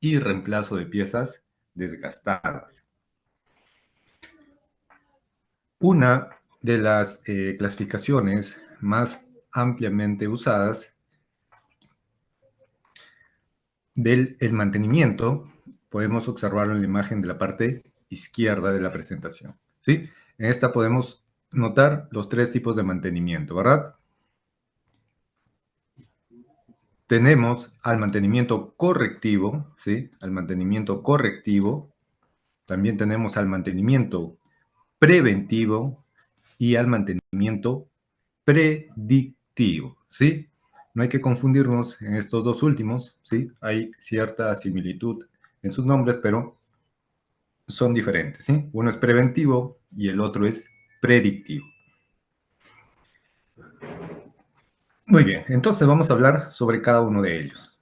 y reemplazo de piezas desgastadas. Una de las clasificaciones más ampliamente usadas del mantenimiento, podemos observarlo en la imagen de la parte izquierda de la presentación, ¿sí? En esta podemos notar los tres tipos de mantenimiento, ¿verdad? Tenemos al mantenimiento correctivo, ¿sí? Al mantenimiento correctivo. También tenemos al mantenimiento preventivo y al mantenimiento predictivo, ¿sí? No hay que confundirnos en estos dos últimos, ¿sí? Hay cierta similitud en sus nombres, pero son diferentes, ¿sí? Uno es preventivo y el otro es predictivo. Muy bien, entonces vamos a hablar sobre cada uno de ellos.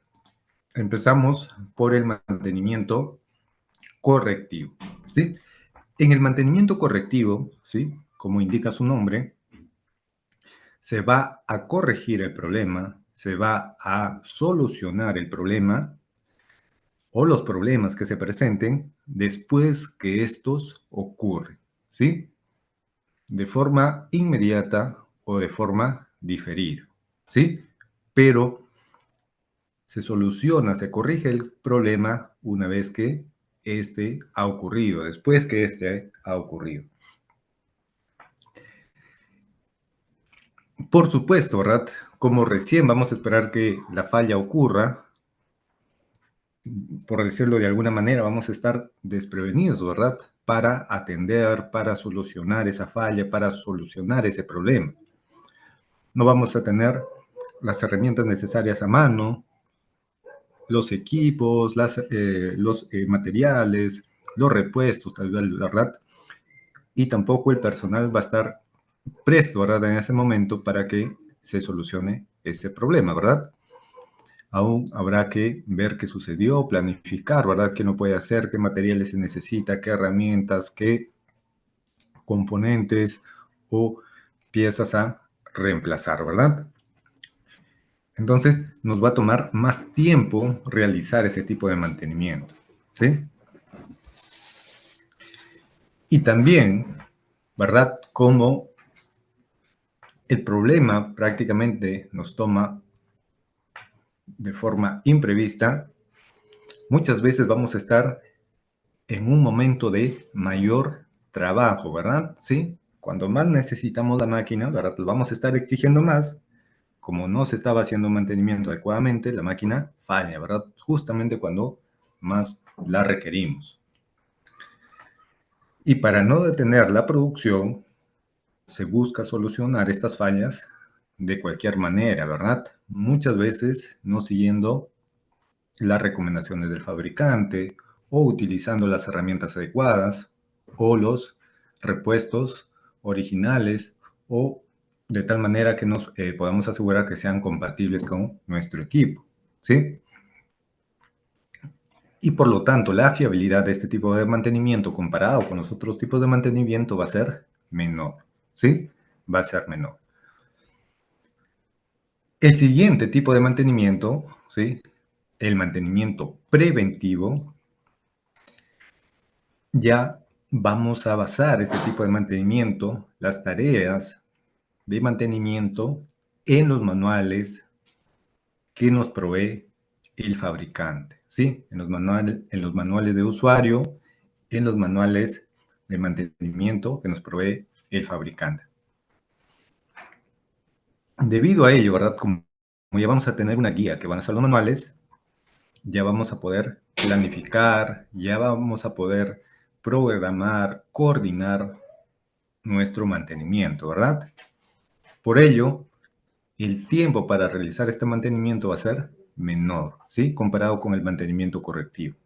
Empezamos por el mantenimiento correctivo, ¿sí? En el mantenimiento correctivo, ¿sí? Como indica su nombre, se va a corregir el problema, se va a solucionar el problema o los problemas que se presenten después que estos ocurren, ¿sí? De forma inmediata o de forma diferida, ¿sí? Pero se soluciona, se corrige el problema una vez que este ha ocurrido, después que este ha ocurrido. Por supuesto, ¿verdad? Como recién vamos a esperar que la falla ocurra, por decirlo de alguna manera, vamos a estar desprevenidos, ¿verdad? Para atender, para solucionar esa falla, para solucionar ese problema. No vamos a tener las herramientas necesarias a mano, los equipos, los materiales, los repuestos, tal vez, ¿verdad? Y tampoco el personal va a estar presto, ¿verdad? En ese momento para que se solucione ese problema, ¿verdad? Aún habrá que ver qué sucedió, planificar, ¿verdad? ¿Qué no puede hacer? ¿Qué materiales se necesita? ¿Qué herramientas? ¿Qué componentes o piezas a reemplazar, ¿verdad? Entonces, nos va a tomar más tiempo realizar ese tipo de mantenimiento, ¿sí? Y también, ¿verdad? Como el problema prácticamente nos toma de forma imprevista, muchas veces vamos a estar en un momento de mayor trabajo, ¿verdad? ¿Sí? Cuando más necesitamos la máquina, ¿verdad? Pues vamos a estar exigiendo más. Como no se estaba haciendo mantenimiento adecuadamente, la máquina falla, ¿verdad? Justamente cuando más la requerimos. Y para no detener la producción, se busca solucionar estas fallas de cualquier manera, ¿verdad? Muchas veces no siguiendo las recomendaciones del fabricante o utilizando las herramientas adecuadas o los repuestos originales o de tal manera que nos podamos asegurar que sean compatibles con nuestro equipo, ¿sí? Y por lo tanto, la fiabilidad de este tipo de mantenimiento comparado con los otros tipos de mantenimiento va a ser menor, ¿sí? Va a ser menor. El siguiente tipo de mantenimiento, ¿sí? El mantenimiento preventivo, ya vamos a basar este tipo de mantenimiento, las tareas de mantenimiento en los manuales que nos provee el fabricante, ¿sí? En los manuales de usuario, en los manuales de mantenimiento que nos provee el fabricante. Debido a ello, ¿verdad? Como ya vamos a tener una guía que van a ser los manuales, ya vamos a poder planificar, ya vamos a poder programar, coordinar nuestro mantenimiento, ¿verdad? Por ello, el tiempo para realizar este mantenimiento va a ser menor, ¿sí? Comparado con el mantenimiento correctivo.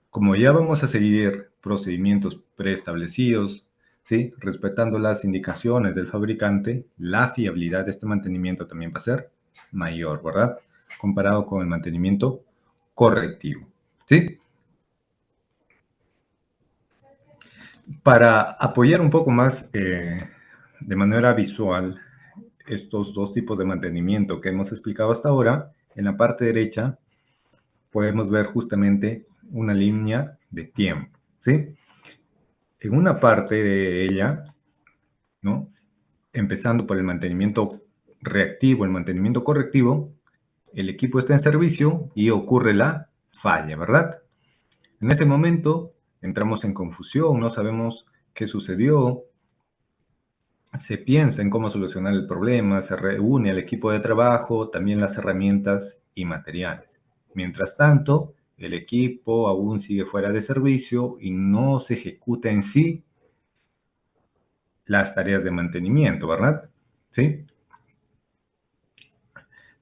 Como ya vamos a seguir procedimientos preestablecidos, ¿sí? Respetando las indicaciones del fabricante, la fiabilidad de este mantenimiento también va a ser mayor, ¿verdad? Comparado con el mantenimiento correctivo, ¿sí? Para apoyar un poco más de manera visual estos dos tipos de mantenimiento que hemos explicado hasta ahora, en la parte derecha podemos ver justamente una línea de tiempo, ¿sí? En una parte de ella, ¿no? Empezando por el mantenimiento reactivo, el mantenimiento correctivo, el equipo está en servicio y ocurre la falla, ¿verdad? En ese momento entramos en confusión, no sabemos qué sucedió, se piensa en cómo solucionar el problema, se reúne al equipo de trabajo, también las herramientas y materiales. Mientras tanto, el equipo aún sigue fuera de servicio y no se ejecuta en sí las tareas de mantenimiento, ¿verdad? ¿Sí?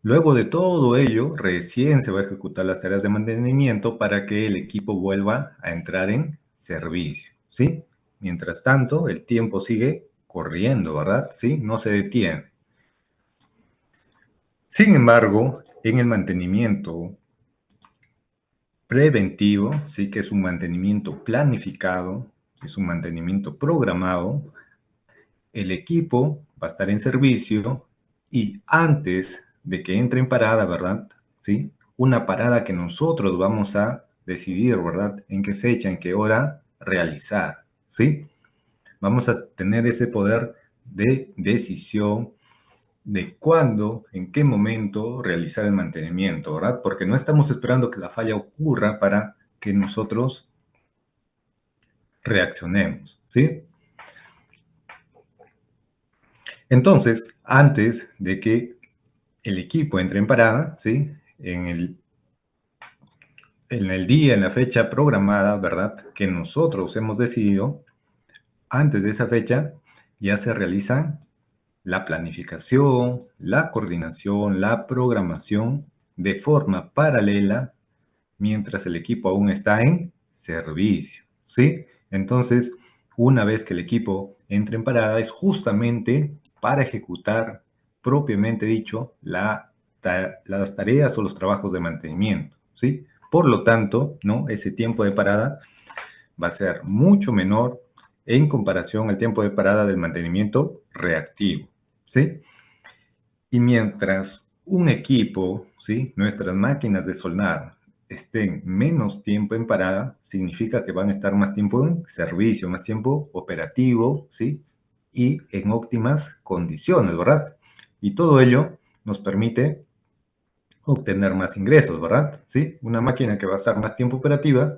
Luego de todo ello, recién se va a ejecutar las tareas de mantenimiento para que el equipo vuelva a entrar en servicio, ¿sí? Mientras tanto, el tiempo sigue corriendo, ¿verdad? ¿Sí? No se detiene. Sin embargo, en el mantenimiento preventivo, sí que es un mantenimiento planificado, es un mantenimiento programado, el equipo va a estar en servicio y antes de que entre en parada, ¿verdad? ¿Sí? Una parada que nosotros vamos a decidir, ¿verdad? En qué fecha, en qué hora realizar, ¿sí? Vamos a tener ese poder de decisión de cuándo, en qué momento realizar el mantenimiento, ¿verdad? Porque no estamos esperando que la falla ocurra para que nosotros reaccionemos, ¿sí? Entonces, antes de que el equipo entre en parada, ¿sí? En el día, en la fecha programada, ¿verdad? Que nosotros hemos decidido, antes de esa fecha ya se realiza la planificación, la coordinación, la programación de forma paralela mientras el equipo aún está en servicio, ¿sí? Entonces, una vez que el equipo entre en parada, es justamente para ejecutar, propiamente dicho, las tareas o los trabajos de mantenimiento, ¿sí? Por lo tanto, ¿no? Ese tiempo de parada va a ser mucho menor en comparación al tiempo de parada del mantenimiento reactivo, ¿sí? Y mientras un equipo, ¿sí? Nuestras máquinas de soldar estén menos tiempo en parada, significa que van a estar más tiempo en servicio, más tiempo operativo, ¿sí? Y en óptimas condiciones, ¿verdad? Y todo ello nos permite obtener más ingresos, ¿verdad? ¿Sí? Una máquina que va a estar más tiempo operativa,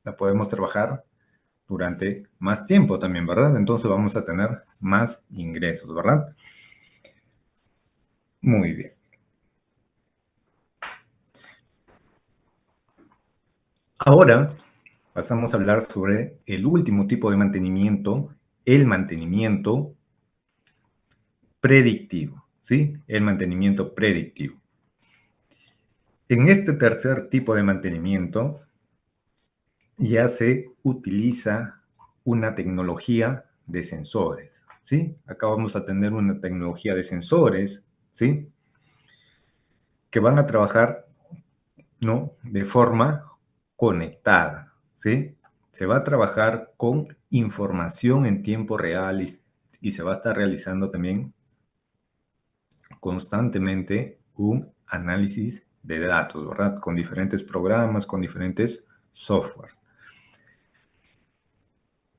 la podemos trabajar durante más tiempo también, ¿verdad? Entonces vamos a tener más ingresos, ¿verdad? Muy bien. Ahora pasamos a hablar sobre el último tipo de mantenimiento, el mantenimiento predictivo, ¿sí? El mantenimiento predictivo. En este tercer tipo de mantenimiento ya se utiliza una tecnología de sensores, ¿sí? Acá vamos a tener una tecnología de sensores, ¿sí? Que van a trabajar, ¿no? De forma conectada, ¿sí? Se va a trabajar con información en tiempo real y se va a estar realizando también constantemente un análisis de datos, ¿verdad? Con diferentes programas, con diferentes software.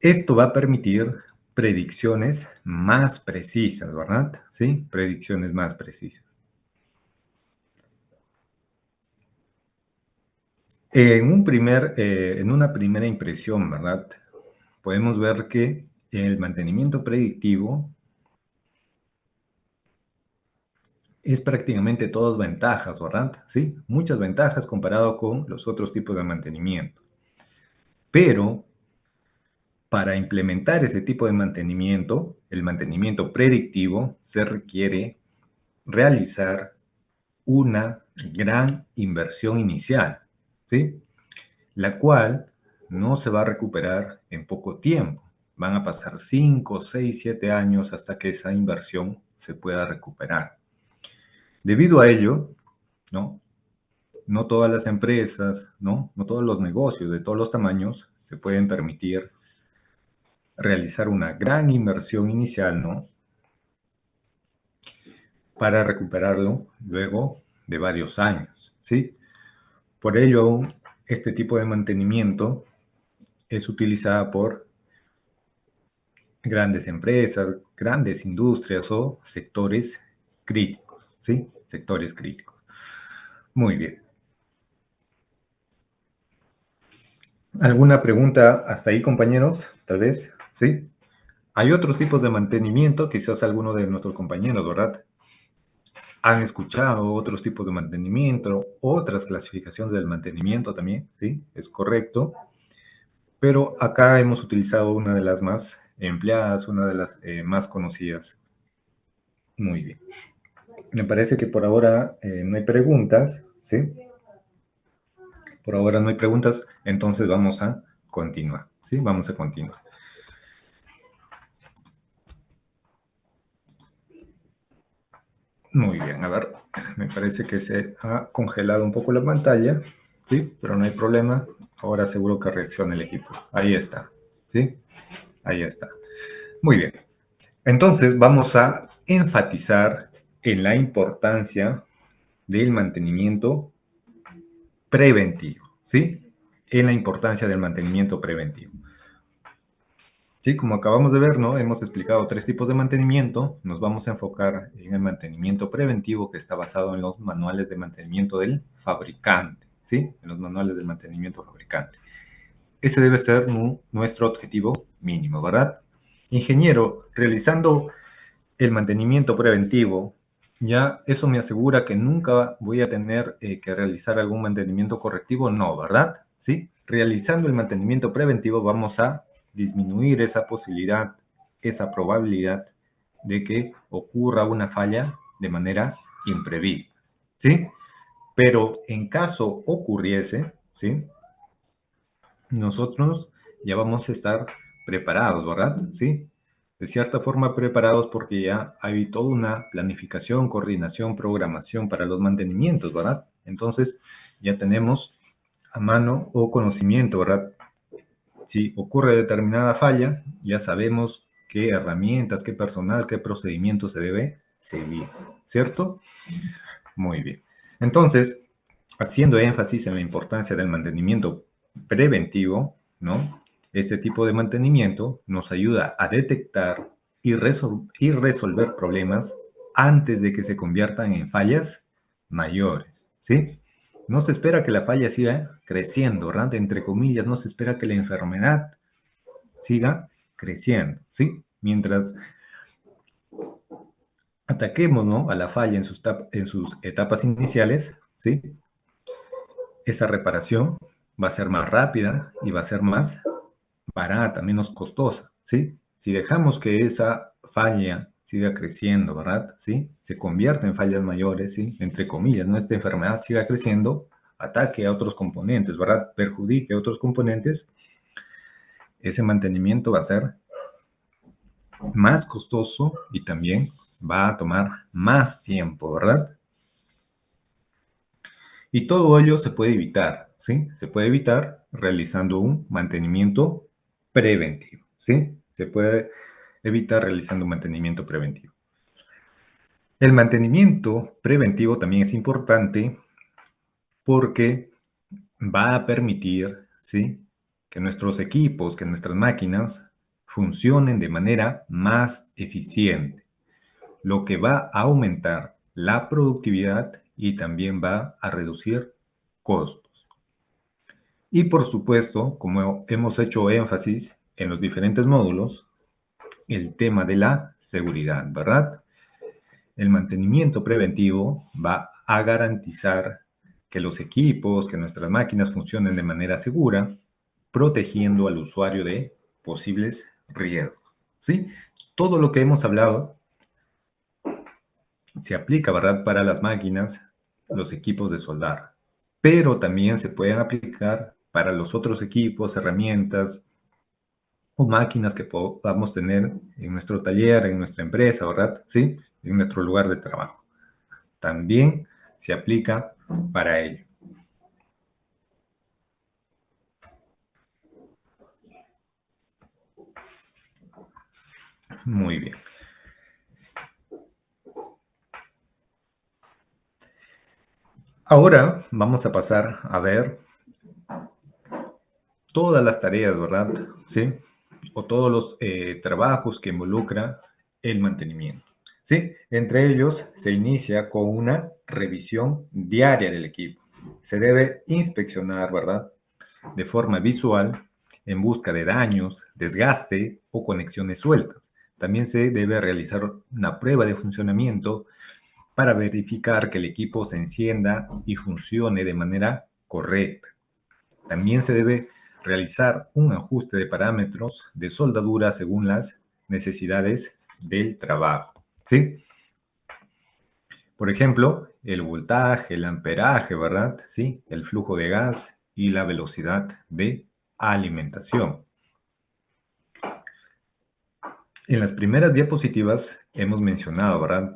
Esto va a permitir predicciones más precisas, ¿verdad? ¿Sí? Predicciones más precisas. En una primera impresión, ¿verdad? Podemos ver que el mantenimiento predictivo es prácticamente todas ventajas, ¿verdad? Sí, muchas ventajas comparado con los otros tipos de mantenimiento. Pero para implementar ese tipo de mantenimiento, el mantenimiento predictivo, se requiere realizar una gran inversión inicial, ¿sí? La cual no se va a recuperar en poco tiempo. Van a pasar 5, 6, 7 años hasta que esa inversión se pueda recuperar. Debido a ello, ¿no? No todas las empresas, ¿no? No todos los negocios de todos los tamaños se pueden permitir realizar una gran inversión inicial, ¿no? Para recuperarlo luego de varios años, ¿sí? Por ello, este tipo de mantenimiento es utilizada por grandes empresas, grandes industrias o sectores críticos, ¿sí? Sectores críticos. Muy bien. ¿Alguna pregunta hasta ahí, compañeros? Tal vez, ¿sí? Hay otros tipos de mantenimiento, quizás alguno de nuestros compañeros, ¿verdad? Han escuchado otros tipos de mantenimiento, otras clasificaciones del mantenimiento también, ¿sí? Es correcto. Pero acá hemos utilizado una de las más empleadas, una de las más conocidas. Muy bien. Me parece que por ahora no hay preguntas, ¿sí? Por ahora no hay preguntas, entonces vamos a continuar, ¿sí? Vamos a continuar. Muy bien, a ver, me parece que se ha congelado un poco la pantalla, ¿sí? Pero no hay problema. Ahora seguro que reacciona el equipo. Ahí está, ¿sí? Ahí está. Muy bien. Entonces vamos a enfatizar en la importancia del mantenimiento preventivo, ¿sí? En la importancia del mantenimiento preventivo. Sí, como acabamos de ver, ¿no? Hemos explicado tres tipos de mantenimiento. Nos vamos a enfocar en el mantenimiento preventivo que está basado en los manuales de mantenimiento del fabricante, ¿sí? En los manuales del mantenimiento fabricante. Ese debe ser nuestro objetivo mínimo, ¿verdad? Ingeniero, realizando el mantenimiento preventivo, ya eso me asegura que nunca voy a tener que realizar algún mantenimiento correctivo, no, ¿verdad? ¿Sí? Realizando el mantenimiento preventivo vamos a disminuir esa posibilidad, esa probabilidad de que ocurra una falla de manera imprevista, ¿sí? Pero en caso ocurriese, ¿sí? Nosotros ya vamos a estar preparados, ¿verdad? ¿Sí? De cierta forma preparados porque ya hay toda una planificación, coordinación, programación para los mantenimientos, ¿verdad? Entonces ya tenemos a mano o conocimiento, ¿verdad? Si ocurre determinada falla, ya sabemos qué herramientas, qué personal, qué procedimiento se debe seguir, ¿cierto? Muy bien. Entonces, haciendo énfasis en la importancia del mantenimiento preventivo, ¿no? Este tipo de mantenimiento nos ayuda a detectar y resolver problemas antes de que se conviertan en fallas mayores, ¿sí? No se espera que la falla siga creciendo, ¿verdad? Entre comillas, no se espera que la enfermedad siga creciendo, ¿sí? Mientras ataquemos, ¿no? A la falla en sus etapas iniciales, ¿sí? Esa reparación va a ser más rápida y va a ser más barata, menos costosa, ¿sí? Si dejamos que esa falla siga creciendo, ¿verdad? ¿Sí? Se convierta en fallas mayores, ¿sí? Entre comillas, ¿no? Esta enfermedad siga creciendo, ataque a otros componentes, ¿verdad? Perjudique a otros componentes, ese mantenimiento va a ser más costoso y también va a tomar más tiempo, ¿verdad? Y todo ello se puede evitar, ¿sí? Se puede evitar realizando un mantenimiento preventivo, ¿sí? Se puede evitar realizando un mantenimiento preventivo. El mantenimiento preventivo también es importante porque va a permitir, ¿sí? Que nuestros equipos, que nuestras máquinas funcionen de manera más eficiente, lo que va a aumentar la productividad y también va a reducir costos. Y por supuesto, como hemos hecho énfasis en los diferentes módulos, el tema de la seguridad, ¿verdad? El mantenimiento preventivo va a garantizar que los equipos, que nuestras máquinas funcionen de manera segura, protegiendo al usuario de posibles riesgos, ¿sí? Todo lo que hemos hablado se aplica, ¿verdad?, para las máquinas, los equipos de soldar, pero también se pueden aplicar para los otros equipos, herramientas o máquinas que podamos tener en nuestro taller, en nuestra empresa, ¿verdad? ¿Sí? En nuestro lugar de trabajo. También se aplica para ello. Muy bien. Ahora vamos a pasar a ver todas las tareas, ¿verdad? ¿Sí? O todos los trabajos que involucra el mantenimiento. ¿Sí? Entre ellos se inicia con una revisión diaria del equipo. Se debe inspeccionar, ¿verdad? De forma visual en busca de daños, desgaste o conexiones sueltas. También se debe realizar una prueba de funcionamiento para verificar que el equipo se encienda y funcione de manera correcta. También se debe realizar un ajuste de parámetros de soldadura según las necesidades del trabajo. ¿Sí? Por ejemplo, el voltaje, el amperaje, ¿verdad? ¿Sí? El flujo de gas y la velocidad de alimentación. En las primeras diapositivas hemos mencionado, ¿verdad?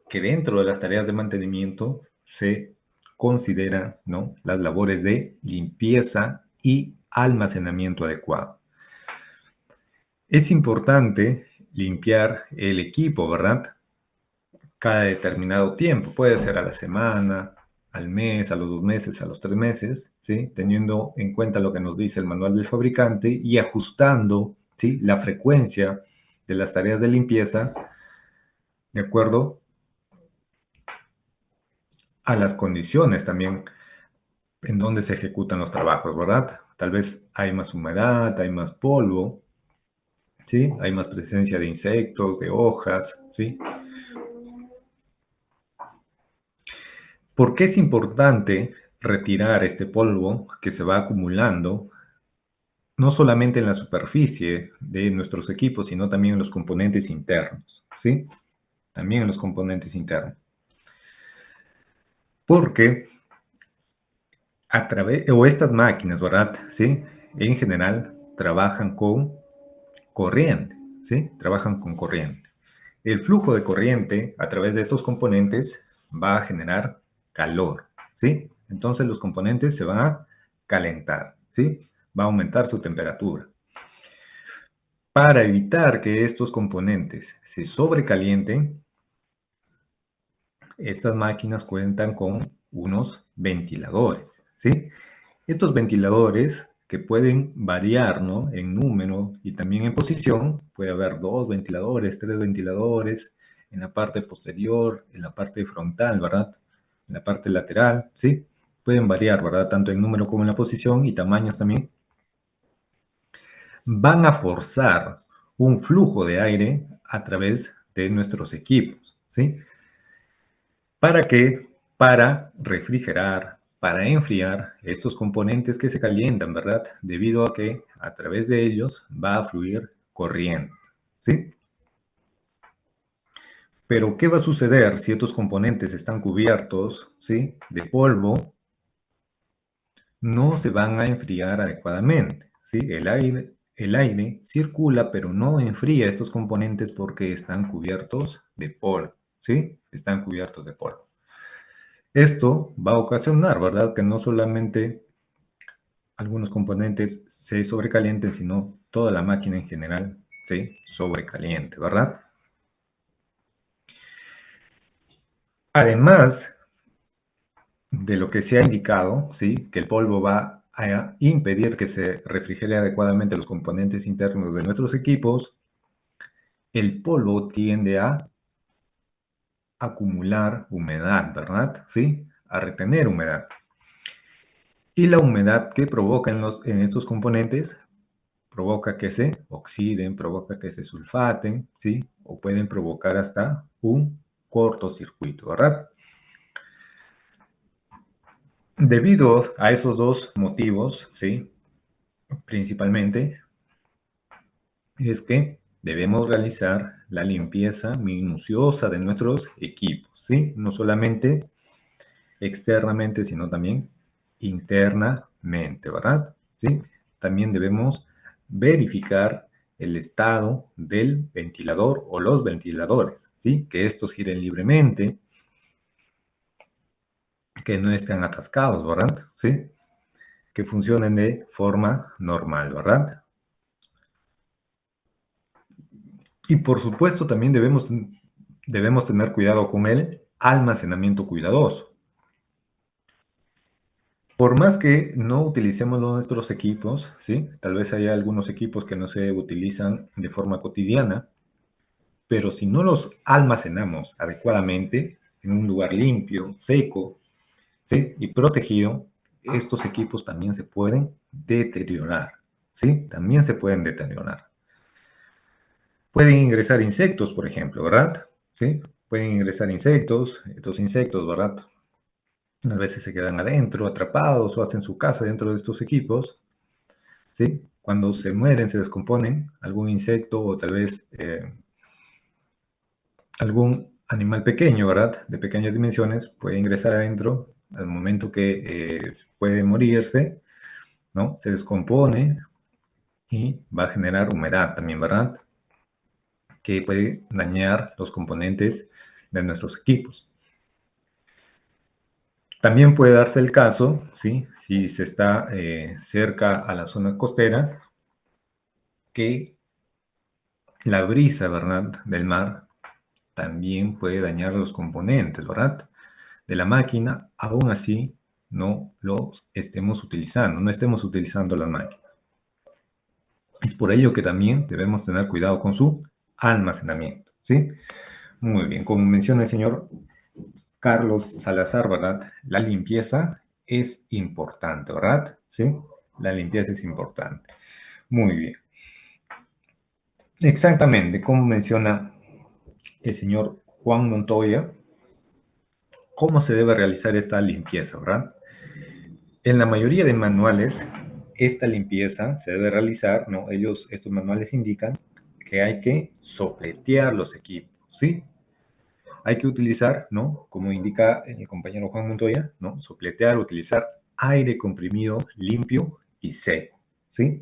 Que dentro de las tareas de mantenimiento se consideran, ¿no?, las labores de limpieza y almacenamiento adecuado. Es importante limpiar el equipo, ¿verdad? Cada determinado tiempo, puede ser a la semana, al mes, a los 2 meses, a los 3 meses, ¿sí? Teniendo en cuenta lo que nos dice el manual del fabricante y ajustando, ¿sí?, la frecuencia de las tareas de limpieza de acuerdo a las condiciones también en donde se ejecutan los trabajos, ¿verdad? Tal vez hay más humedad, hay más polvo, ¿sí? Hay más presencia de insectos, de hojas, ¿sí? ¿Por qué es importante retirar este polvo que se va acumulando, no solamente en la superficie de nuestros equipos, sino también en los componentes internos, ¿sí? También en los componentes internos. Porque a través, o estas máquinas, ¿verdad? ¿Sí? En general trabajan con corriente, ¿sí? Trabajan con corriente. El flujo de corriente a través de estos componentes va a generar calor, ¿sí? Entonces los componentes se van a calentar, ¿sí? Va a aumentar su temperatura. Para evitar que estos componentes se sobrecalienten, estas máquinas cuentan con unos ventiladores, ¿sí? Estos ventiladores que pueden variar, ¿no?, en número y también en posición, puede haber 2 ventiladores, 3 ventiladores, en la parte posterior, en la parte frontal, ¿verdad? En la parte lateral, ¿sí? Pueden variar, ¿verdad? Tanto en número como en la posición y tamaños también. Van a forzar un flujo de aire a través de nuestros equipos, ¿sí? ¿Para qué? Para refrigerar, para enfriar estos componentes que se calientan, ¿verdad? Debido a que a través de ellos va a fluir corriente, ¿sí? Pero ¿qué va a suceder si estos componentes están cubiertos, ¿sí?, de polvo? No se van a enfriar adecuadamente, ¿sí? El aire circula, pero no enfría estos componentes porque están cubiertos de polvo, ¿sí? Están cubiertos de polvo. Esto va a ocasionar, ¿verdad?, que no solamente algunos componentes se sobrecalienten, sino toda la máquina en general se sobrecaliente, ¿verdad? Además de lo que se ha indicado, ¿sí?, que el polvo va a impedir que se refrigere adecuadamente los componentes internos de nuestros equipos, el polvo tiende a acumular humedad, ¿verdad? ¿Sí? A retener humedad. Y la humedad que provoca en estos componentes provoca que se oxiden, provoca que se sulfaten, ¿sí? O pueden provocar hasta un cortocircuito, ¿verdad? Debido a esos dos motivos, ¿sí?, principalmente, es que debemos realizar la limpieza minuciosa de nuestros equipos, ¿sí? No solamente externamente, sino también internamente, ¿verdad? ¿Sí? También debemos verificar el estado del ventilador o los ventiladores, ¿sí? Que estos giren libremente, que no estén atascados, ¿verdad? ¿Sí? Que funcionen de forma normal, ¿verdad? Y por supuesto también debemos tener cuidado con el almacenamiento cuidadoso. Por más que no utilicemos nuestros equipos, ¿sí? Tal vez haya algunos equipos que no se utilizan de forma cotidiana, pero si no los almacenamos adecuadamente en un lugar limpio, seco, ¿sí? Y protegido, estos equipos también se pueden deteriorar, ¿sí? También se pueden deteriorar. Pueden ingresar insectos, por ejemplo, ¿verdad? ¿Sí? Pueden ingresar insectos, estos insectos, ¿verdad? A veces se quedan adentro, atrapados o hacen su casa dentro de estos equipos, ¿sí? Cuando se mueren, se descomponen, algún insecto o tal vez algún animal pequeño, ¿verdad? De pequeñas dimensiones, puede ingresar adentro al momento que puede morirse, ¿no? Se descompone y va a generar humedad también, ¿verdad? Que puede dañar los componentes de nuestros equipos. También puede darse el caso, ¿sí? Si se está cerca a la zona costera, que la brisa, ¿verdad? Del mar también puede dañar los componentes, ¿verdad? De la máquina, aún así no los estemos utilizando, no estemos utilizando las máquinas. Es por ello que también debemos tener cuidado con su almacenamiento, ¿sí? Muy bien, como menciona el señor Carlos Salazar, ¿verdad? La limpieza es importante, ¿verdad? ¿Sí? La limpieza es importante. Muy bien. Exactamente, como menciona el señor Juan Montoya, ¿cómo se debe realizar esta limpieza, verdad? En la mayoría de manuales, esta limpieza se debe realizar, ¿no? Estos manuales indican que hay que sopletear los equipos, ¿sí? Hay que utilizar, ¿no? Como indica el compañero Juan Montoya, ¿no? Sopletear, utilizar aire comprimido limpio y seco, ¿sí?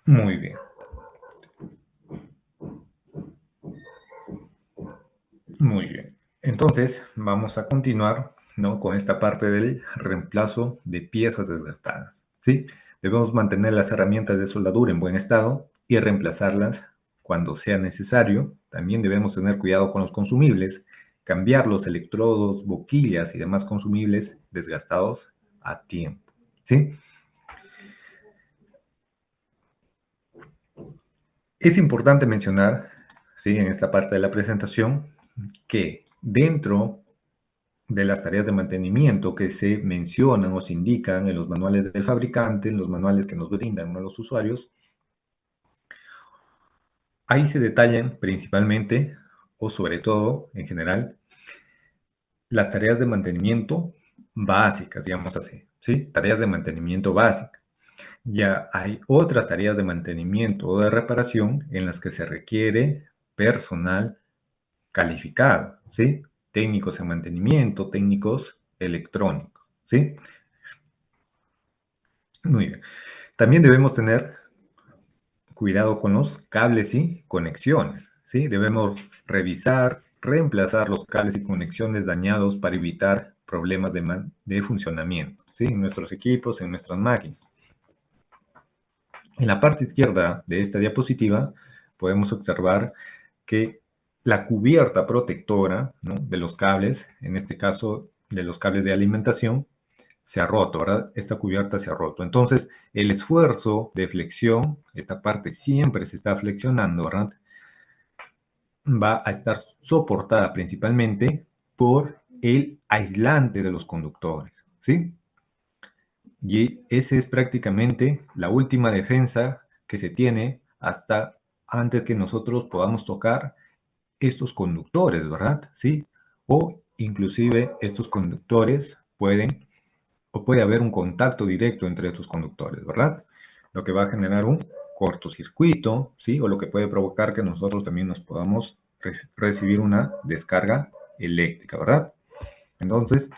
Muy bien, muy bien. Entonces, vamos a continuar, ¿no? Con esta parte del reemplazo de piezas desgastadas, ¿sí? Debemos mantener las herramientas de soldadura en buen estado y reemplazarlas cuando sea necesario. También debemos tener cuidado con los consumibles, cambiar los electrodos, boquillas y demás consumibles desgastados a tiempo, ¿sí? Es importante mencionar, ¿sí? En esta parte de la presentación, que dentro de las tareas de mantenimiento que se mencionan o se indican en los manuales del fabricante, en los manuales que nos brindan, ¿no?, los usuarios, ahí se detallan principalmente, o sobre todo, en general, las tareas de mantenimiento básicas, digamos así, ¿sí? Tareas de mantenimiento básicas. Ya hay otras tareas de mantenimiento o de reparación en las que se requiere personal calificado, ¿sí? Técnicos en mantenimiento, técnicos electrónicos, ¿sí? Muy bien. También debemos tener cuidado con los cables y conexiones, ¿sí? Debemos revisar, reemplazar los cables y conexiones dañados para evitar problemas de funcionamiento, ¿sí? En nuestros equipos, en nuestras máquinas. En la parte izquierda de esta diapositiva podemos observar que la cubierta protectora, ¿no?, de los cables, en este caso de los cables de alimentación, se ha roto, ¿verdad? Esta cubierta se ha roto. Entonces, el esfuerzo de flexión, esta parte siempre se está flexionando, ¿verdad? Va a estar soportada principalmente por el aislante de los conductores, ¿sí? Y esa es prácticamente la última defensa que se tiene hasta antes que nosotros podamos tocar estos conductores, ¿verdad? ¿Sí? O inclusive estos conductores pueden, o puede haber un contacto directo entre estos conductores, ¿verdad? Lo que va a generar un cortocircuito, ¿sí? O lo que puede provocar que nosotros también nos podamos recibir una descarga eléctrica, ¿verdad? Entonces,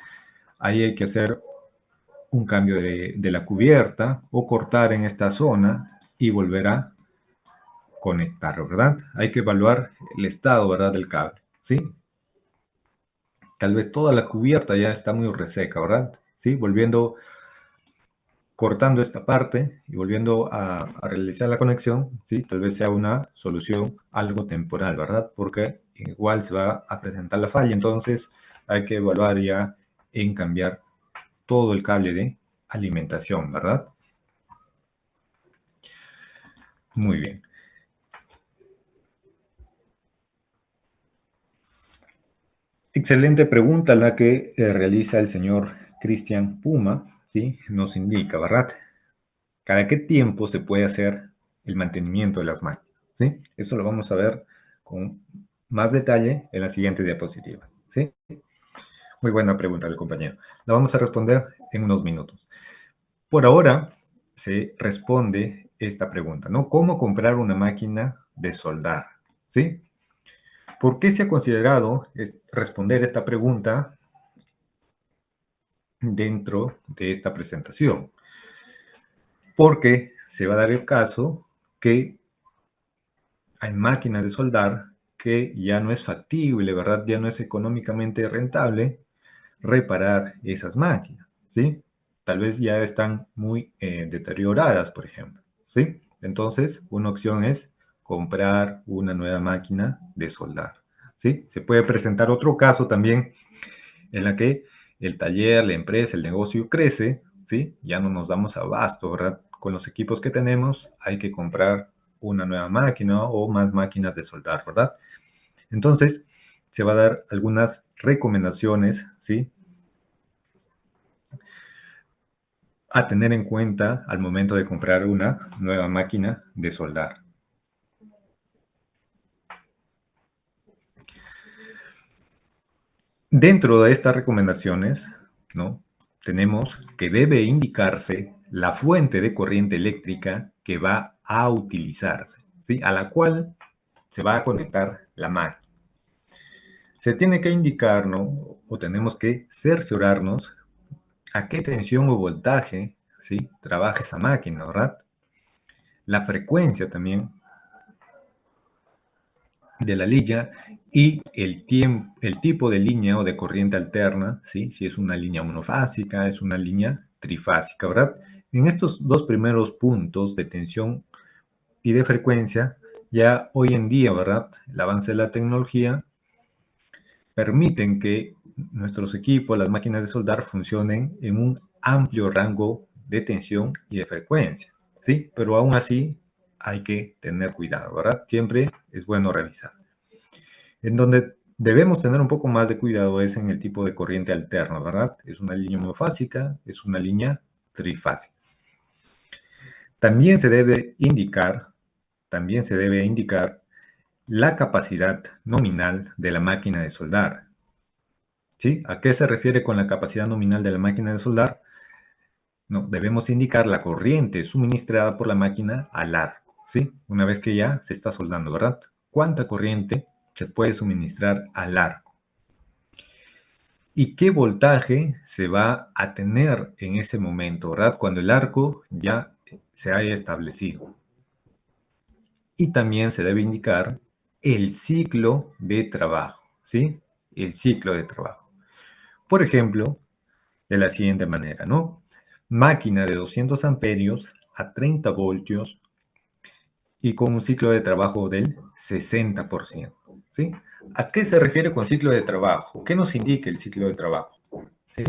ahí hay que hacer un cambio de la cubierta o cortar en esta zona y volver a conectar, ¿verdad? Hay que evaluar el estado, ¿verdad?, del cable, ¿sí? Tal vez toda la cubierta ya está muy reseca, ¿verdad? ¿Sí? Volviendo cortando esta parte y volviendo a realizar la conexión, ¿sí? Tal vez sea una solución algo temporal, ¿verdad? Porque igual se va a presentar la falla, entonces hay que evaluar ya en cambiar todo el cable de alimentación, ¿verdad? Muy bien. Excelente pregunta la que realiza el señor Cristian Puma, ¿sí? Nos indica, ¿verdad? ¿Cada qué tiempo se puede hacer el mantenimiento de las máquinas? ¿Sí? Eso lo vamos a ver con más detalle en la siguiente diapositiva, ¿sí? Muy buena pregunta del compañero. La vamos a responder en unos minutos. Por ahora se responde esta pregunta, ¿no? ¿Cómo comprar una máquina de soldar? ¿Sí? ¿Por qué se ha considerado responder esta pregunta dentro de esta presentación? Porque se va a dar el caso que hay máquinas de soldar que ya no es factible, ¿verdad? Ya no es económicamente rentable reparar esas máquinas, ¿sí? Tal vez ya están muy deterioradas, por ejemplo, ¿sí? Entonces, una opción es comprar una nueva máquina de soldar, ¿sí? Se puede presentar otro caso también en la que el taller, la empresa, el negocio crece, ¿sí? Ya no nos damos abasto, ¿verdad? Con los equipos que tenemos hay que comprar una nueva máquina o más máquinas de soldar, ¿verdad? Entonces, se va a dar algunas recomendaciones, ¿sí? A tener en cuenta al momento de comprar una nueva máquina de soldar. Dentro de estas recomendaciones, ¿no? Tenemos que debe indicarse la fuente de corriente eléctrica que va a utilizarse, ¿sí? A la cual se va a conectar la máquina. Se tiene que indicar, ¿no? O tenemos que cerciorarnos a qué tensión o voltaje, ¿sí? Trabaja esa máquina, ¿verdad? La frecuencia también de la línea y el tipo de línea o de corriente alterna, ¿sí? Si es una línea monofásica, es una línea trifásica, ¿verdad? En estos dos primeros puntos de tensión y de frecuencia, ya hoy en día, ¿verdad? El avance de la tecnología permiten que nuestros equipos, las máquinas de soldar, funcionen en un amplio rango de tensión y de frecuencia, ¿sí? Pero aún así hay que tener cuidado, ¿verdad? Siempre es bueno revisar. En donde debemos tener un poco más de cuidado es en el tipo de corriente alterna, ¿verdad? Es una línea monofásica, es una línea trifásica. También se debe indicar, también se debe indicar la capacidad nominal de la máquina de soldar. ¿Sí? ¿A qué se refiere con la capacidad nominal de la máquina de soldar? No, debemos indicar la corriente suministrada por la máquina al arco, ¿sí? Una vez que ya se está soldando, ¿verdad? ¿Cuánta corriente se puede suministrar al arco? ¿Y qué voltaje se va a tener en ese momento, ¿verdad? Cuando el arco ya se haya establecido. Y también se debe indicar el ciclo de trabajo, ¿sí? El ciclo de trabajo. Por ejemplo, de la siguiente manera, ¿no? Máquina de 200 amperios a 30 voltios y con un ciclo de trabajo del 60%, ¿sí? ¿A qué se refiere con ciclo de trabajo? ¿Qué nos indica el ciclo de trabajo? ¿Sí?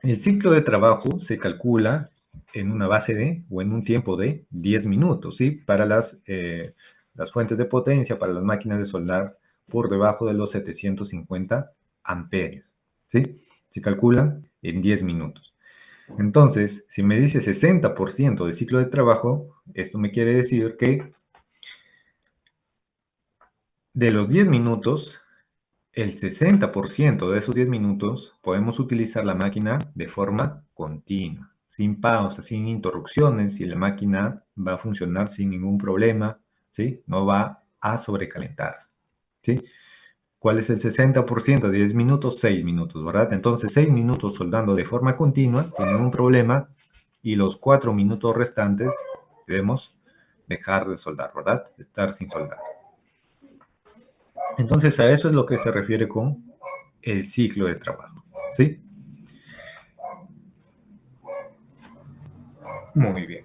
El ciclo de trabajo se calcula en una base de, o en un tiempo de 10 minutos, ¿sí? Para las fuentes de potencia, para las máquinas de soldar por debajo de los 750 amperios, ¿sí? Se calculan en 10 minutos. Entonces, si me dice 60% de ciclo de trabajo, esto me quiere decir que de los 10 minutos, el 60% de esos 10 minutos podemos utilizar la máquina de forma continua, sin pausas, sin interrupciones, y la máquina va a funcionar sin ningún problema, ¿sí? No va a sobrecalentarse, ¿sí? ¿Cuál es el 60% de 10 minutos? 6 minutos, ¿verdad? Entonces, 6 minutos soldando de forma continua, sin ningún problema, y los 4 minutos restantes debemos dejar de soldar, ¿verdad? Estar sin soldar. Entonces, a eso es lo que se refiere con el ciclo de trabajo, ¿sí? Muy bien.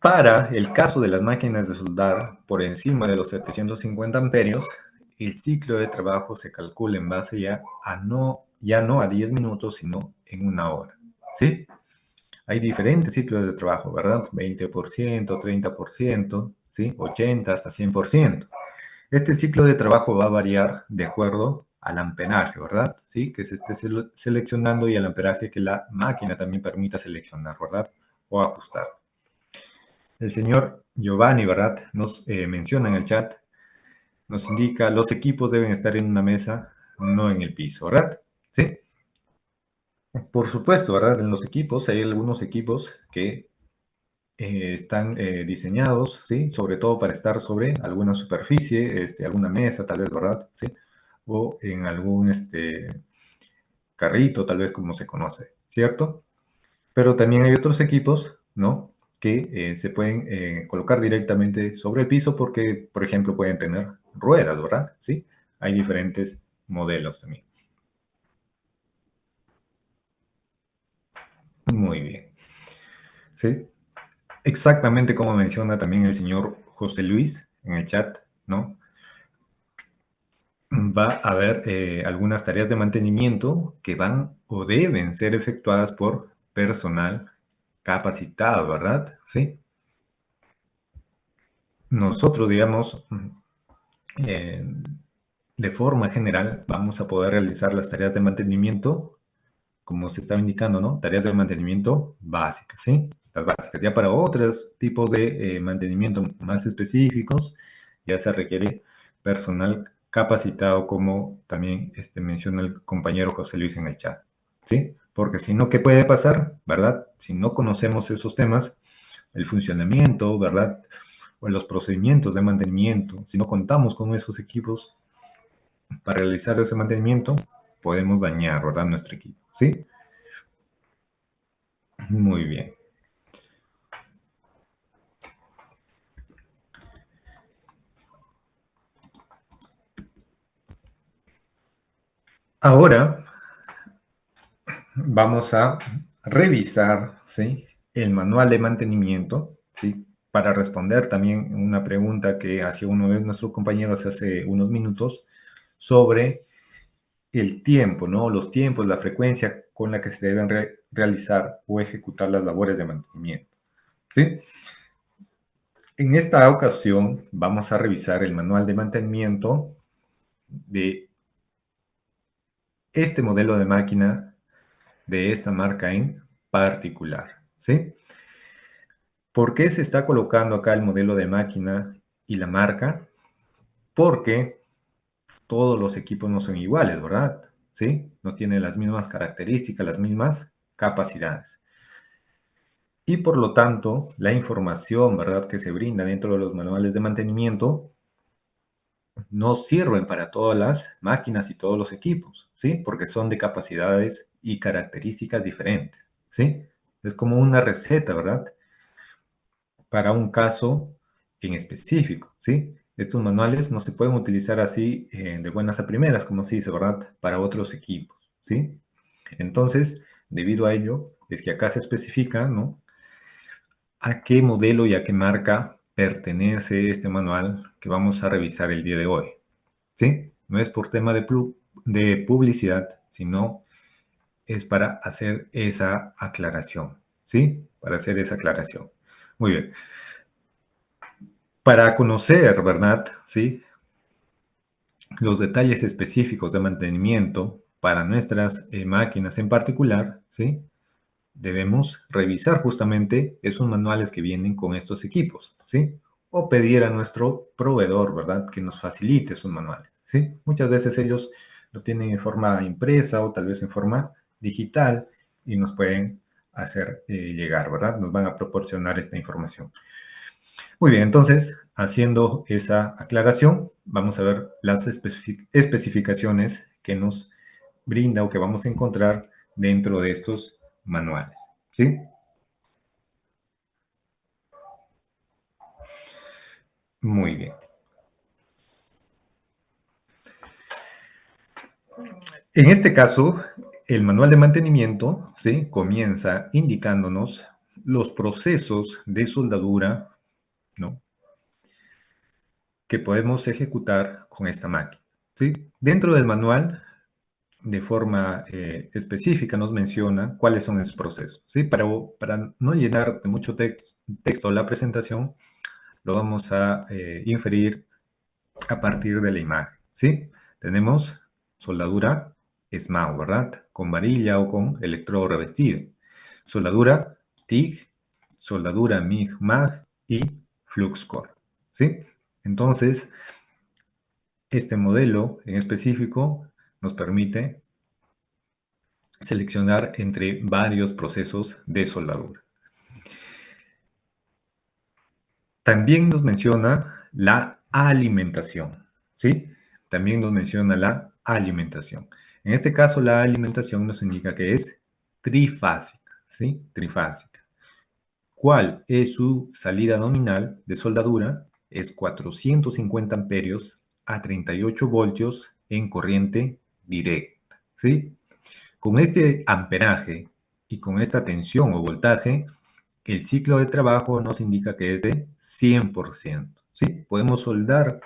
Para el caso de las máquinas de soldar por encima de los 750 amperios, el ciclo de trabajo se calcula en base ya no a 10 minutos, sino en una hora. ¿Sí? Hay diferentes ciclos de trabajo, ¿verdad? 20%, 30%, ¿sí? 80 hasta 100%. Este ciclo de trabajo va a variar de acuerdo al amperaje, ¿verdad? Sí, que se esté seleccionando y al amperaje que la máquina también permita seleccionar, ¿verdad? O ajustar. El señor Giovanni, ¿verdad? Nos menciona en el chat, nos indica, los equipos deben estar en una mesa, no en el piso, ¿verdad? Sí. Por supuesto, ¿verdad? En los equipos hay algunos equipos que están diseñados, ¿sí? Sobre todo para estar sobre alguna superficie, alguna mesa, tal vez, ¿verdad? ¿Sí? O en algún carrito, tal vez como se conoce, ¿cierto? Pero también hay otros equipos, ¿no? Que se pueden colocar directamente sobre el piso porque, por ejemplo, pueden tener ruedas, ¿verdad? ¿Sí? Hay diferentes modelos también. Muy bien. ¿Sí? Exactamente como menciona también el señor José Luis en el chat, ¿no? Va a haber algunas tareas de mantenimiento que van o deben ser efectuadas por personal capacitado, ¿verdad? Sí. Nosotros, digamos, eh, de forma general, vamos a poder realizar las tareas de mantenimiento, como se estaba indicando, ¿no? Tareas de mantenimiento básicas, ¿sí? Las básicas. Ya para otros tipos de mantenimiento más específicos, ya se requiere personal capacitado, como también menciona el compañero José Luis en el chat, ¿sí? Porque si no, ¿qué puede pasar, verdad? Si no conocemos esos temas, el funcionamiento, ¿verdad? O los procedimientos de mantenimiento, si no contamos con esos equipos para realizar ese mantenimiento, podemos dañar, ¿verdad? Nuestro equipo, ¿sí? Muy bien. Ahora vamos a revisar, ¿sí? El manual de mantenimiento, ¿sí? Para responder también una pregunta que hacía uno de nuestros compañeros hace unos minutos sobre el tiempo, ¿no? Los tiempos, la frecuencia con la que se deben realizar o ejecutar las labores de mantenimiento, ¿sí? En esta ocasión vamos a revisar el manual de mantenimiento de este modelo de máquina de esta marca en particular, ¿sí? ¿Por qué se está colocando acá el modelo de máquina y la marca? Porque todos los equipos no son iguales, ¿verdad? ¿Sí? No tienen las mismas características, las mismas capacidades. Y por lo tanto, la información, ¿verdad?, que se brinda dentro de los manuales de mantenimiento no sirven para todas las máquinas y todos los equipos, ¿sí? Porque son de capacidades y características diferentes, ¿sí? Es como una receta, ¿verdad? Para un caso en específico, ¿sí? Estos manuales no se pueden utilizar así de buenas a primeras, como se dice, ¿verdad? Para otros equipos, ¿sí? Entonces, debido a ello, es que acá se especifica, ¿no? A qué modelo y a qué marca pertenece este manual que vamos a revisar el día de hoy, ¿sí? No es por tema de publicidad, sino es para hacer esa aclaración, ¿sí? Para hacer esa aclaración. Muy bien. Para conocer, ¿verdad? ¿Sí? Los detalles específicos de mantenimiento para nuestras máquinas en particular, ¿sí? Debemos revisar justamente esos manuales que vienen con estos equipos, ¿sí? O pedir a nuestro proveedor, ¿verdad? Que nos facilite esos manuales, ¿sí? Muchas veces ellos lo tienen en forma impresa o tal vez en forma digital y nos pueden hacer llegar, ¿verdad? Nos van a proporcionar esta información. Muy bien, entonces, haciendo esa aclaración, vamos a ver las especificaciones que nos brinda o que vamos a encontrar dentro de estos manuales, ¿sí? Muy bien. En este caso, el manual de mantenimiento, ¿sí?, comienza indicándonos los procesos de soldadura, ¿no?, que podemos ejecutar con esta máquina, ¿sí? Dentro del manual, de forma específica, nos menciona cuáles son esos procesos, ¿sí? Para no llenar de mucho texto la presentación, lo vamos a inferir a partir de la imagen, ¿sí? Tenemos soldadura SMAO, ¿verdad? Con varilla o con electrodo revestido. Soldadura TIG, soldadura MIG-MAG y FluxCore, ¿sí? Entonces, este modelo en específico nos permite seleccionar entre varios procesos de soldadura. También nos menciona la alimentación, ¿sí? También nos menciona la alimentación. En este caso, la alimentación nos indica que es trifásica, ¿sí? Trifásica. ¿Cuál es su salida nominal de soldadura? Es 450 amperios a 38 voltios en corriente directa, ¿sí? Con este amperaje y con esta tensión o voltaje, el ciclo de trabajo nos indica que es de 100%, ¿sí? Podemos soldar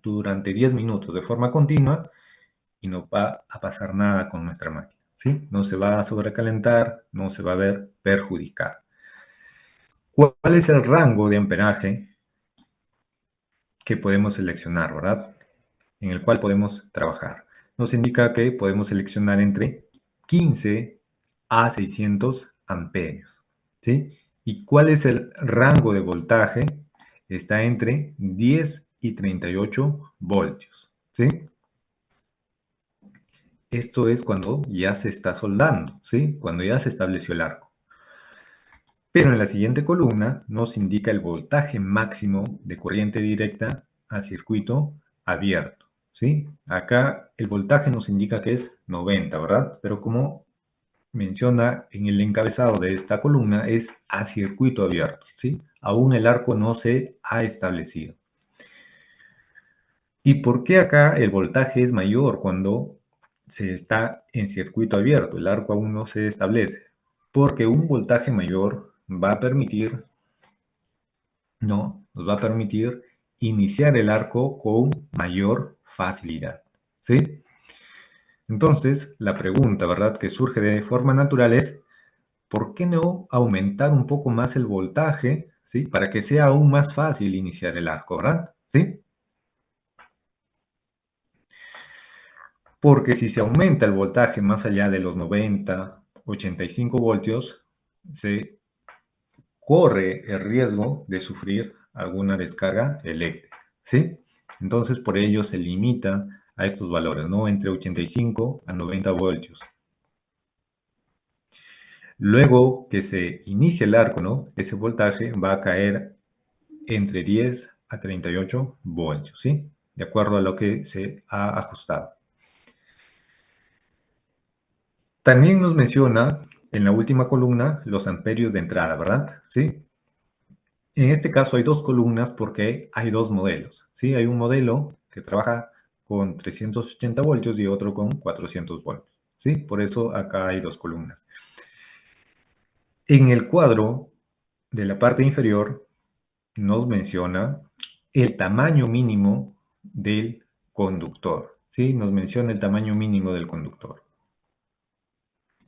durante 10 minutos de forma continua y no va a pasar nada con nuestra máquina, ¿sí? No se va a sobrecalentar, no se va a ver perjudicada. ¿Cuál es el rango de amperaje que podemos seleccionar, verdad? En el cual podemos trabajar. Nos indica que podemos seleccionar entre 15 a 600 amperios, ¿sí? ¿Y cuál es el rango de voltaje? Está entre 10 y 38 voltios, ¿sí? Esto es cuando ya se está soldando, ¿sí? Cuando ya se estableció el arco. Pero en la siguiente columna nos indica el voltaje máximo de corriente directa a circuito abierto, ¿sí? Acá el voltaje nos indica que es 90, ¿verdad? Pero como menciona en el encabezado de esta columna, es a circuito abierto, ¿sí? Aún el arco no se ha establecido. ¿Y por qué acá el voltaje es mayor cuando se está en circuito abierto? El arco aún no se establece. Porque un voltaje mayor va a permitir, no, nos va a permitir iniciar el arco con mayor facilidad, ¿sí? Entonces, la pregunta, ¿verdad?, que surge de forma natural es, ¿por qué no aumentar un poco más el voltaje, ¿sí?, para que sea aún más fácil iniciar el arco, ¿verdad? ¿Sí? Porque si se aumenta el voltaje más allá de los 90, 85 voltios, se corre el riesgo de sufrir alguna descarga eléctrica, ¿sí? Entonces, por ello se limita a estos valores, ¿no? Entre 85 a 90 voltios. Luego que se inicie el arco, ¿no?, ese voltaje va a caer entre 10 a 38 voltios, ¿sí? De acuerdo a lo que se ha ajustado. También nos menciona en la última columna los amperios de entrada, ¿verdad? ¿Sí? En este caso hay dos columnas porque hay dos modelos, ¿sí? Hay un modelo que trabaja con 380 voltios y otro con 400 voltios, ¿sí? Por eso acá hay dos columnas. En el cuadro de la parte inferior nos menciona el tamaño mínimo del conductor, ¿sí? Nos menciona el tamaño mínimo del conductor.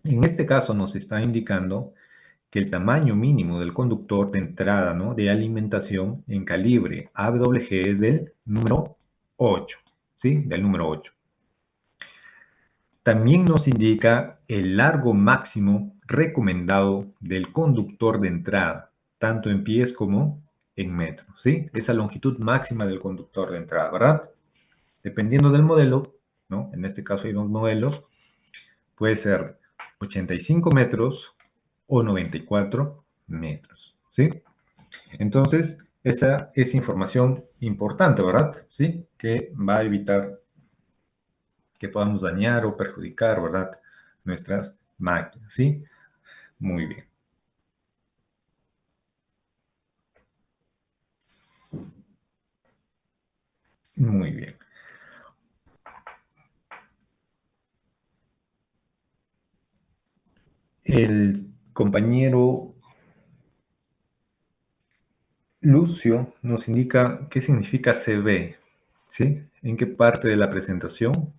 En este caso nos está indicando que el tamaño mínimo del conductor de entrada, ¿no?, de alimentación en calibre AWG es del número 8, ¿sí? Del número 8. También nos indica el largo máximo recomendado del conductor de entrada, tanto en pies como en metros, ¿sí? Esa longitud máxima del conductor de entrada, ¿verdad? Dependiendo del modelo, ¿no? En este caso hay dos modelos, puede ser 85 metros o 94 metros, ¿sí? Entonces, esa es información importante, ¿verdad? ¿Sí? Que va a evitar que podamos dañar o perjudicar, ¿verdad?, nuestras máquinas, ¿sí? Muy bien. Muy bien. El compañero Lucio nos indica qué significa CV, ¿sí? ¿En qué parte de la presentación?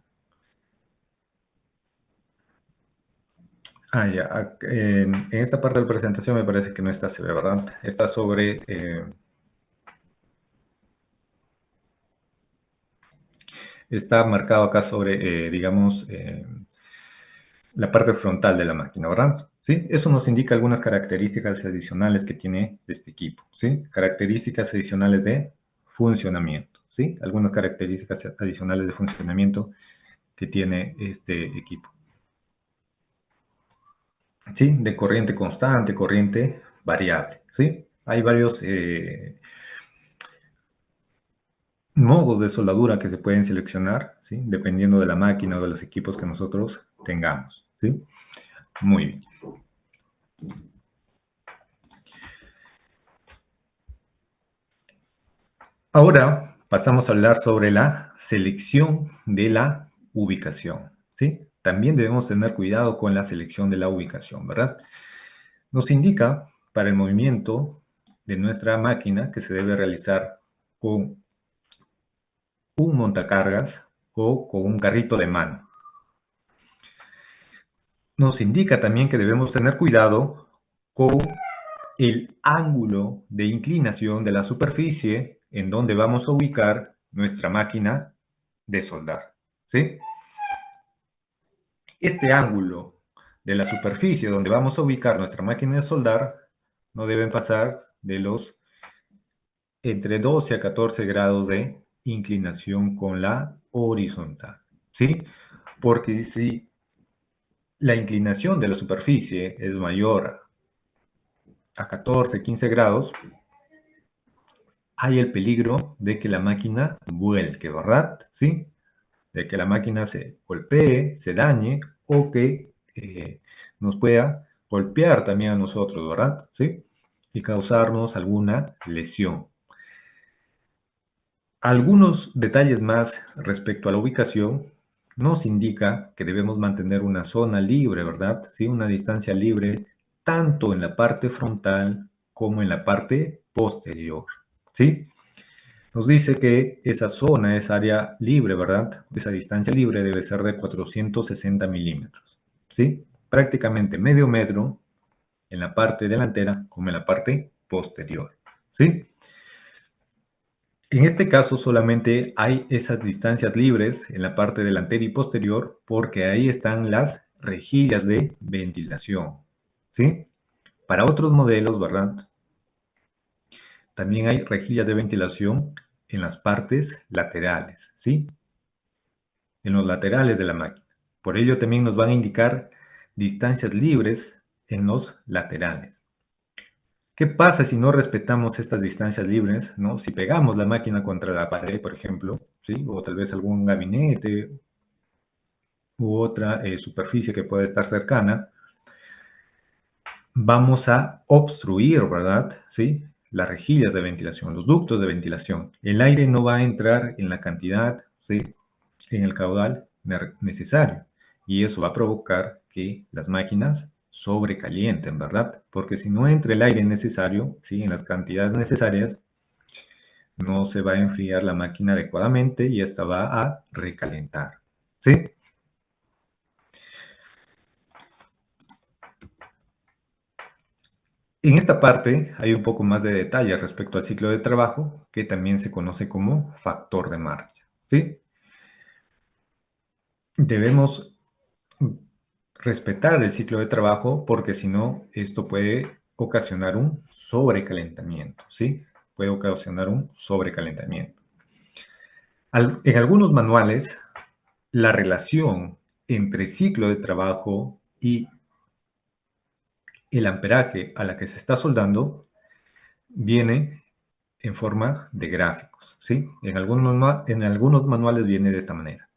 Ya. En esta parte de la presentación me parece que no está CV, ¿verdad? Está sobre... está marcado acá sobre, digamos, la parte frontal de la máquina, ¿verdad? ¿Sí? Eso nos indica algunas características adicionales que tiene este equipo, ¿sí? Características adicionales de funcionamiento, ¿sí? Algunas características adicionales de funcionamiento que tiene este equipo. ¿Sí? De corriente constante, corriente variable, ¿sí? Hay varios modos de soldadura que se pueden seleccionar, ¿sí? Dependiendo de la máquina o de los equipos que nosotros tengamos, ¿sí? Muy bien. Ahora pasamos a hablar sobre la selección de la ubicación, ¿sí? También debemos tener cuidado con la selección de la ubicación, ¿verdad? Nos indica para el movimiento de nuestra máquina que se debe realizar con un montacargas o con un carrito de mano. Nos indica también que debemos tener cuidado con el ángulo de inclinación de la superficie en donde vamos a ubicar nuestra máquina de soldar, ¿sí? Este ángulo de la superficie donde vamos a ubicar nuestra máquina de soldar no deben pasar de los entre 12 a 14 grados de inclinación con la horizontal, ¿sí? Porque si la inclinación de la superficie es mayor a 14, 15 grados, hay el peligro de que la máquina vuelque, ¿verdad? ¿Sí? De que la máquina se golpee, se dañe o que nos pueda golpear también a nosotros, ¿verdad? ¿Sí? Y causarnos alguna lesión. Algunos detalles más respecto a la ubicación nos indica que debemos mantener una zona libre, ¿verdad? Sí, una distancia libre tanto en la parte frontal como en la parte posterior, ¿sí? Nos dice que esa zona, esa área libre, ¿verdad? Esa distancia libre debe ser de 460 milímetros, ¿sí? Prácticamente medio metro en la parte delantera como en la parte posterior, ¿sí? En este caso solamente hay esas distancias libres en la parte delantera y posterior porque ahí están las rejillas de ventilación, ¿sí? Para otros modelos, ¿verdad? También hay rejillas de ventilación en las partes laterales, ¿sí? En los laterales de la máquina. Por ello también nos van a indicar distancias libres en los laterales. ¿Qué pasa si no respetamos estas distancias libres, ¿no? Si pegamos la máquina contra la pared, por ejemplo, ¿sí? O tal vez algún gabinete u otra superficie que pueda estar cercana, vamos a obstruir, ¿verdad? ¿Sí? Las rejillas de ventilación, los ductos de ventilación. El aire no va a entrar en la cantidad, ¿sí? En el caudal necesario. Y eso va a provocar que las máquinas sobrecalienten, ¿verdad? Porque si no entra el aire necesario, ¿sí? En las cantidades necesarias, no se va a enfriar la máquina adecuadamente y esta va a recalentar, ¿sí? En esta parte hay un poco más de detalle respecto al ciclo de trabajo, que también se conoce como factor de marcha, ¿sí? Debemos respetar el ciclo de trabajo porque si no, esto puede ocasionar un sobrecalentamiento, ¿sí? Puede ocasionar un sobrecalentamiento. En algunos manuales, la relación entre ciclo de trabajo y el amperaje a la que se está soldando viene en forma de gráficos, ¿sí? En algunos manuales viene de esta manera.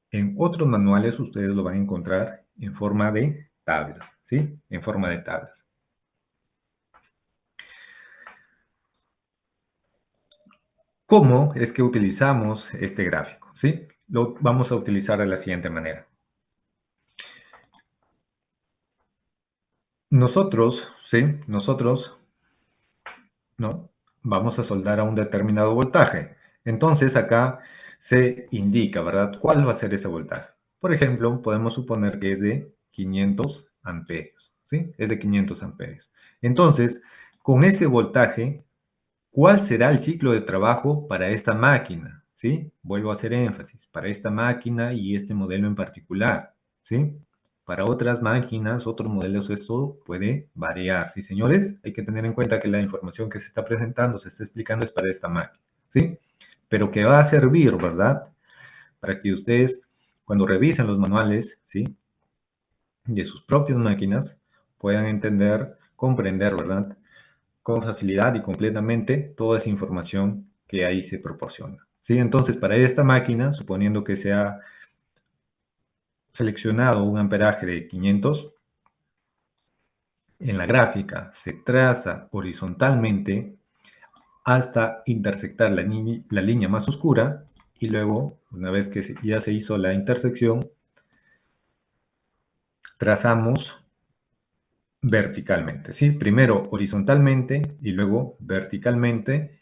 En otros manuales ustedes lo van a encontrar en forma de tablas, ¿sí? En forma de tablas. ¿Cómo es que utilizamos este gráfico? ¿Sí? Lo vamos a utilizar de la siguiente manera. Nosotros, ¿sí? Nosotros, ¿no? Vamos a soldar a un determinado voltaje. Entonces acá se indica, ¿verdad? ¿Cuál va a ser ese voltaje? Por ejemplo, podemos suponer que es de 500 amperios, ¿sí? Es de 500 amperios. Entonces, con ese voltaje, ¿cuál será el ciclo de trabajo para esta máquina? ¿Sí? Vuelvo a hacer énfasis, para esta máquina y este modelo en particular, ¿sí? Para otras máquinas, otros modelos, esto puede variar, ¿sí, señores? Hay que tener en cuenta que la información que se está presentando, se está explicando es para esta máquina, ¿sí? Pero que va a servir, ¿verdad? Para que ustedes, cuando revisen los manuales, ¿sí? De sus propias máquinas, puedan entender, comprender, ¿verdad? Con facilidad y completamente toda esa información que ahí se proporciona. ¿Sí? Entonces, para esta máquina, suponiendo que se ha seleccionado un amperaje de 500, en la gráfica se traza horizontalmente hasta intersectar la línea más oscura y luego, una vez que ya se hizo la intersección, trazamos verticalmente, ¿sí? Primero horizontalmente y luego verticalmente.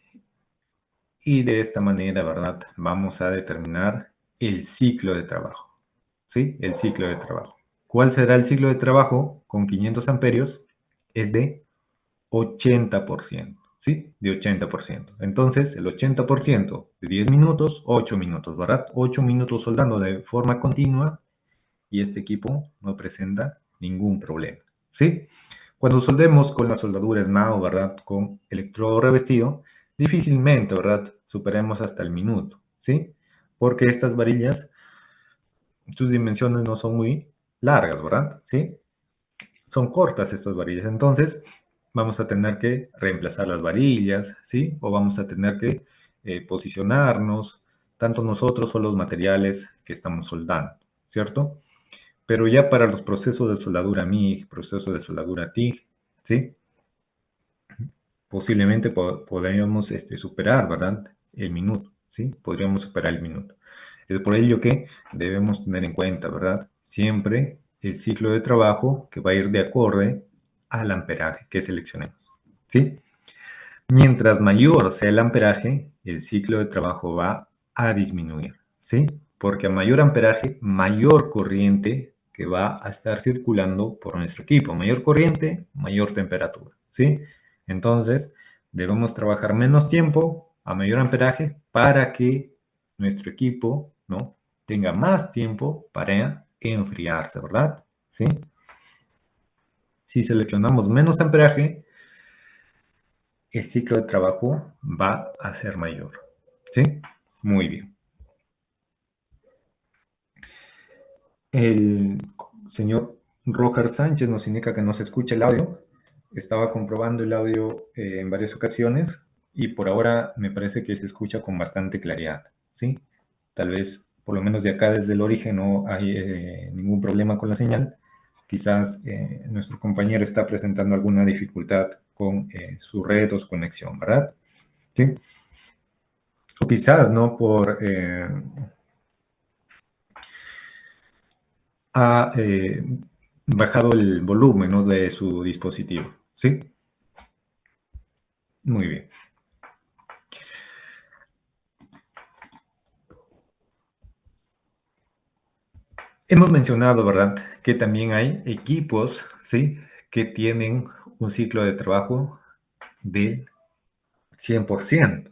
Y de esta manera, ¿verdad? Vamos a determinar el ciclo de trabajo. ¿Sí? El ciclo de trabajo. ¿Cuál será el ciclo de trabajo con 500 amperios? Es de 80%. ¿Sí? De 80%. Entonces, el 80% de 10 minutos, 8 minutos, ¿verdad? 8 minutos soldando de forma continua y este equipo no presenta ningún problema. ¿Sí? Cuando soldemos con la soldadura SMAO, ¿verdad? Con electrodo revestido, difícilmente, ¿verdad? Superemos hasta el minuto, ¿sí? Porque estas varillas, sus dimensiones no son muy largas, ¿verdad? ¿Sí? Son cortas estas varillas, entonces vamos a tener que reemplazar las varillas, ¿sí? O vamos a tener que posicionarnos, tanto nosotros o los materiales que estamos soldando, ¿cierto? Pero ya para los procesos de soldadura MIG, procesos de soldadura TIG, ¿sí? Posiblemente podríamos superar, ¿verdad? El minuto, ¿sí? Podríamos superar el minuto. Es por ello que debemos tener en cuenta, ¿verdad? Siempre el ciclo de trabajo que va a ir de acorde al amperaje que seleccionemos, ¿sí? Mientras mayor sea el amperaje, el ciclo de trabajo va a disminuir, ¿sí? Porque a mayor amperaje, mayor corriente que va a estar circulando por nuestro equipo. Mayor corriente, mayor temperatura, ¿sí? Entonces, debemos trabajar menos tiempo a mayor amperaje para que nuestro equipo, ¿no? Tenga más tiempo para enfriarse, ¿verdad? ¿Sí? Si seleccionamos menos amperaje, el ciclo de trabajo va a ser mayor. ¿Sí? Muy bien. El señor Roger Sánchez nos indica que no se escucha el audio. Estaba comprobando el audio en varias ocasiones y por ahora me parece que se escucha con bastante claridad. ¿Sí? Tal vez, por lo menos de acá desde el origen, no hay ningún problema con la señal. Quizás nuestro compañero está presentando alguna dificultad con su red o su conexión, ¿verdad? ¿Sí? O quizás, ¿no? Ha bajado el volumen, ¿no? De su dispositivo. ¿Sí? Muy bien. Hemos mencionado, ¿verdad? Que también hay equipos, ¿sí? Que tienen un ciclo de trabajo del 100%.